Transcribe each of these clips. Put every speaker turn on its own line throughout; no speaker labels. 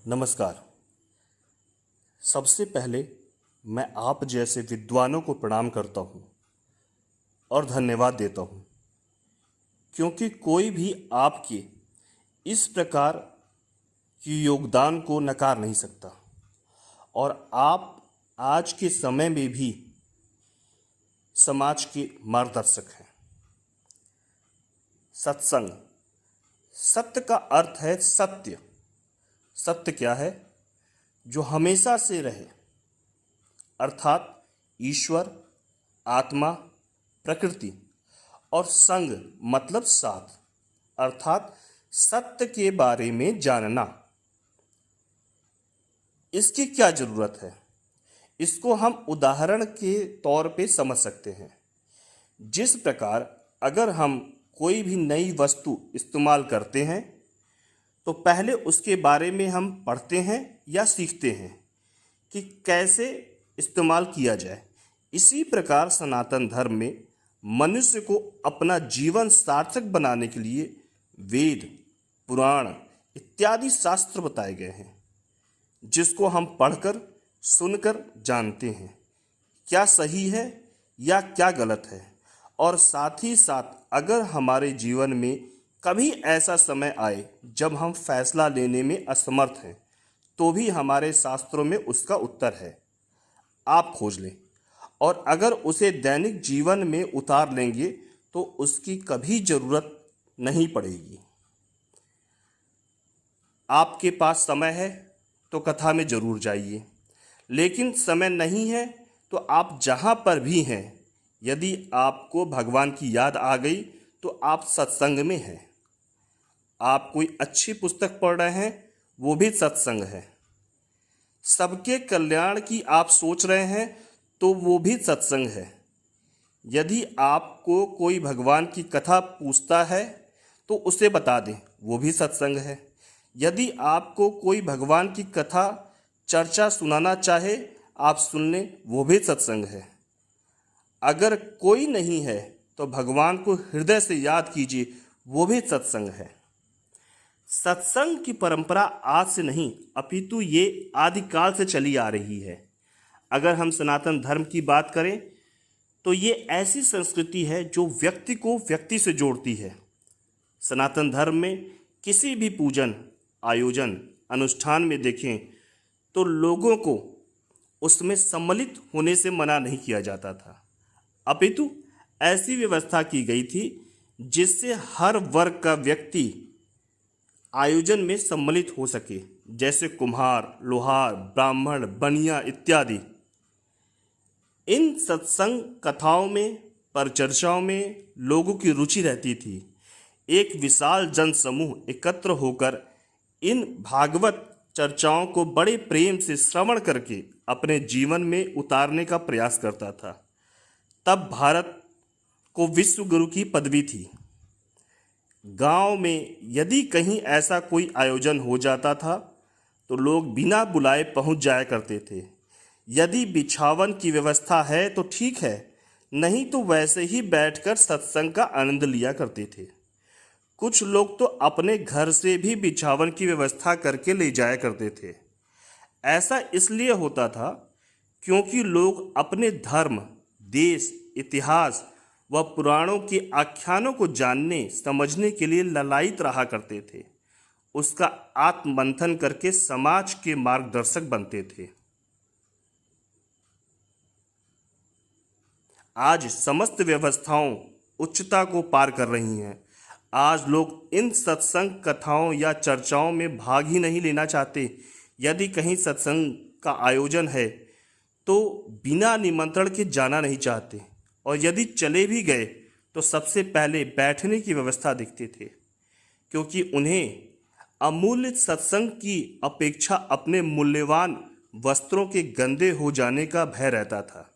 नमस्कार। सबसे पहले मैं आप जैसे विद्वानों को प्रणाम करता हूँ और धन्यवाद देता हूँ, क्योंकि कोई भी आपके इस प्रकार की योगदान को नकार नहीं सकता। और आप आज के समय में भी समाज के मार्गदर्शक हैं। सत्संग, सत्य का अर्थ है सत्य। सत्य क्या है? जो हमेशा से रहे, अर्थात ईश्वर, आत्मा, प्रकृति। और संग मतलब साथ, अर्थात सत्य के बारे में जानना। इसकी क्या जरूरत है? इसको हम उदाहरण के तौर पे समझ सकते हैं। जिस प्रकार अगर हम कोई भी नई वस्तु इस्तेमाल करते हैं तो पहले उसके बारे में हम पढ़ते हैं या सीखते हैं कि कैसे इस्तेमाल किया जाए। इसी प्रकार सनातन धर्म में मनुष्य को अपना जीवन सार्थक बनाने के लिए वेद, पुराण इत्यादि शास्त्र बताए गए हैं, जिसको हम पढ़कर सुनकर जानते हैं क्या सही है या क्या गलत है। और साथ ही साथ अगर हमारे जीवन में कभी ऐसा समय आए जब हम फैसला लेने में असमर्थ हैं, तो भी हमारे शास्त्रों में उसका उत्तर है। आप खोज लें, और अगर उसे दैनिक जीवन में उतार लेंगे तो उसकी कभी ज़रूरत नहीं पड़ेगी। आपके पास समय है तो कथा में ज़रूर जाइए, लेकिन समय नहीं है तो आप जहाँ पर भी हैं, यदि आपको भगवान की याद आ गई तो आप सत्संग में हैं। आप कोई अच्छी पुस्तक पढ़ रहे हैं, वो भी सत्संग है। सबके कल्याण की आप सोच रहे हैं तो वो भी सत्संग है। यदि आपको कोई भगवान की कथा पूछता है तो उसे बता दें, वो भी सत्संग है। यदि आपको कोई भगवान की कथा चर्चा सुनाना चाहे, आप सुन लें, वो भी सत्संग है। अगर कोई नहीं है तो भगवान को हृदय से याद कीजिए, वो भी सत्संग है। सत्संग की परंपरा आज से नहीं, अपितु ये आदिकाल से चली आ रही है। अगर हम सनातन धर्म की बात करें तो ये ऐसी संस्कृति है जो व्यक्ति को व्यक्ति से जोड़ती है। सनातन धर्म में किसी भी पूजन, आयोजन, अनुष्ठान में देखें तो लोगों को उसमें सम्मिलित होने से मना नहीं किया जाता था, अपितु ऐसी व्यवस्था की गई थी जिससे हर वर्ग का व्यक्ति आयोजन में सम्मिलित हो सके, जैसे कुम्हार, लोहार, ब्राह्मण, बनिया इत्यादि। इन सत्संग कथाओं में, परिचर्चाओं में लोगों की रुचि रहती थी। एक विशाल जन समूह एकत्र होकर इन भागवत चर्चाओं को बड़े प्रेम से श्रवण करके अपने जीवन में उतारने का प्रयास करता था। तब भारत को विश्व गुरु की पदवी थी। गांव में यदि कहीं ऐसा कोई आयोजन हो जाता था तो लोग बिना बुलाए पहुंच जाया करते थे। यदि बिछावन की व्यवस्था है तो ठीक है, नहीं तो वैसे ही बैठकर सत्संग का आनंद लिया करते थे। कुछ लोग तो अपने घर से भी बिछावन की व्यवस्था करके ले जाया करते थे। ऐसा इसलिए होता था क्योंकि लोग अपने धर्म, देश, इतिहास व पुराणों के आख्यानों को जानने समझने के लिए ललायित रहा करते थे। उसका आत्ममंथन करके समाज के मार्गदर्शक बनते थे। आज समस्त व्यवस्थाओं उच्चता को पार कर रही हैं। आज लोग इन सत्संग कथाओं या चर्चाओं में भाग ही नहीं लेना चाहते। यदि कहीं सत्संग का आयोजन है तो बिना निमंत्रण के जाना नहीं चाहते, और यदि चले भी गए तो सबसे पहले बैठने की व्यवस्था देखते थे, क्योंकि उन्हें अमूल्य सत्संग की अपेक्षा अपने मूल्यवान वस्त्रों के गंदे हो जाने का भय रहता था।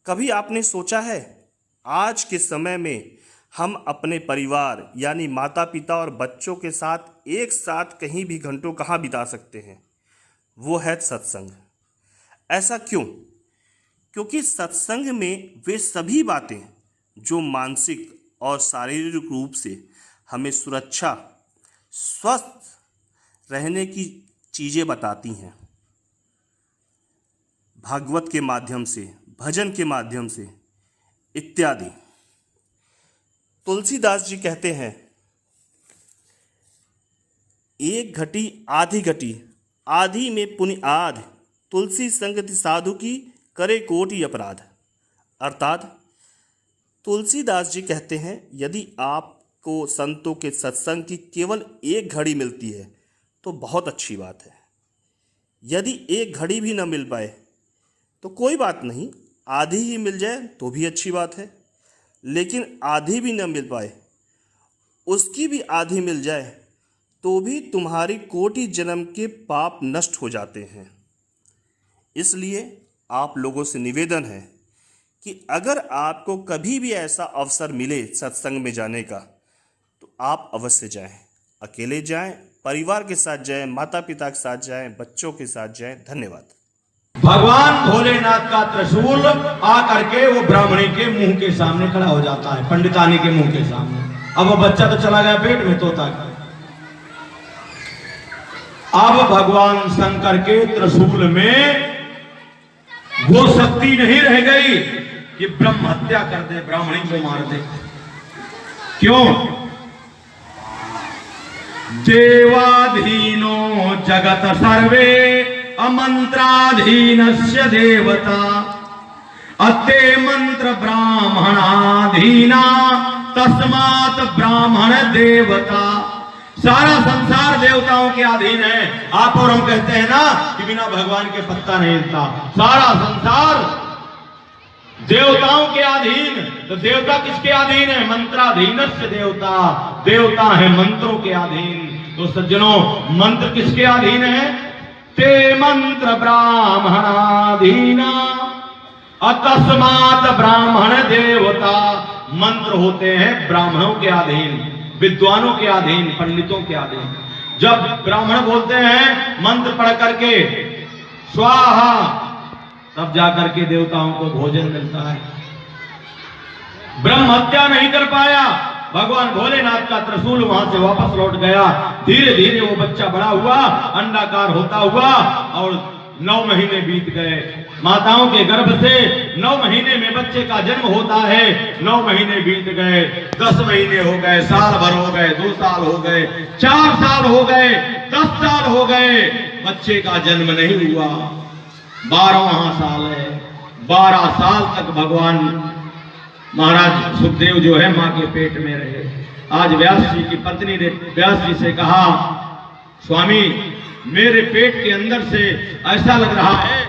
कभी आपने सोचा है, आज के समय में हम अपने परिवार यानी माता पिता और बच्चों के साथ एक साथ कहीं भी घंटों कहाँ बिता सकते हैं? वो है सत्संग। ऐसा क्यों? क्योंकि सत्संग में वे सभी बातें जो मानसिक और शारीरिक रूप से हमें सुरक्षा, स्वस्थ रहने की चीज़ें बताती हैं, भागवत के माध्यम से, भजन के माध्यम से इत्यादि। तुलसीदास जी कहते हैं, एक घटी आधी घटी, आधी में पुनि आध, तुलसी संगति साधु की करे कोटि अपराध। अर्थात तुलसीदास जी कहते हैं, यदि आपको संतों के सत्संग की केवल एक घड़ी मिलती है तो बहुत अच्छी बात है। यदि एक घड़ी भी न मिल पाए तो कोई बात नहीं, आधी ही मिल जाए तो भी अच्छी बात है। लेकिन आधी भी न मिल पाए, उसकी भी आधी मिल जाए तो भी तुम्हारी कोटि जन्म के पाप नष्ट हो जाते हैं। इसलिए आप लोगों से निवेदन है कि अगर आपको कभी भी ऐसा अवसर मिले सत्संग में जाने का तो आप अवश्य जाएं। अकेले जाएं, परिवार के साथ जाएं, माता पिता के साथ जाएं, बच्चों के साथ जाएं। धन्यवाद।
भगवान भोलेनाथ का त्रिशूल आकर के वो ब्राह्मणी के मुंह के सामने खड़ा हो जाता है, पंडितानी के मुंह के सामने। अब वो बच्चा तो चला गया पेट में, तोता का। अब भगवान शंकर के त्रिशूल में वो शक्ति नहीं रह गई कि ब्रह्म हत्या कर दे, ब्राह्मणी को मार दे। क्यों? देवाधीनो जगत सर्वे अमंत्राधीनस्य देवता, अते मंत्र ब्राह्मणाधीना तस्मात् ब्राह्मण देवता। सारा संसार देवताओं के अधीन है। आप और हम कहते हैं ना कि बिना भगवान के पत्ता नहीं हिलता। सारा संसार देवताओं के अधीन। तो देवता किसके अधीन है? मंत्राधीनस्य देवता। देवता है मंत्रों के अधीन। तो सज्जनों, मंत्र किसके अधीन है? ते मंत्र ब्राह्मणाधीना अतस्मात् ब्राह्मण देवता। मंत्र होते हैं ब्राह्मणों के अधीन, विद्वानों के अधीन, पंडितों के अधीन। जब ब्राह्मण बोलते हैं मंत्र पढ़ करके स्वाहा, तब जाकर के देवताओं को भोजन मिलता है। ब्रह्म हत्या नहीं कर पाया, भगवान भोलेनाथ का त्रिशूल वहां से वापस लौट गया। धीरे धीरे वो बच्चा बड़ा हुआ, अंडाकार होता हुआ, और 9 महीने बीत गए। माताओं के गर्भ से 9 महीने में बच्चे का जन्म होता है। 9 महीने बीत गए, 10 महीने हो गए, साल भर हो गए, 2 साल हो गए, 4 साल हो गए, 10 साल हो गए, बच्चे का जन्म नहीं हुआ। 12वां साल है। 12 साल तक भगवान महाराज सुखदेव जो है मां के पेट में रहे। आज व्यास जी की पत्नी ने व्यास जी से कहा, स्वामी मेरे पेट के अंदर से ऐसा लग रहा है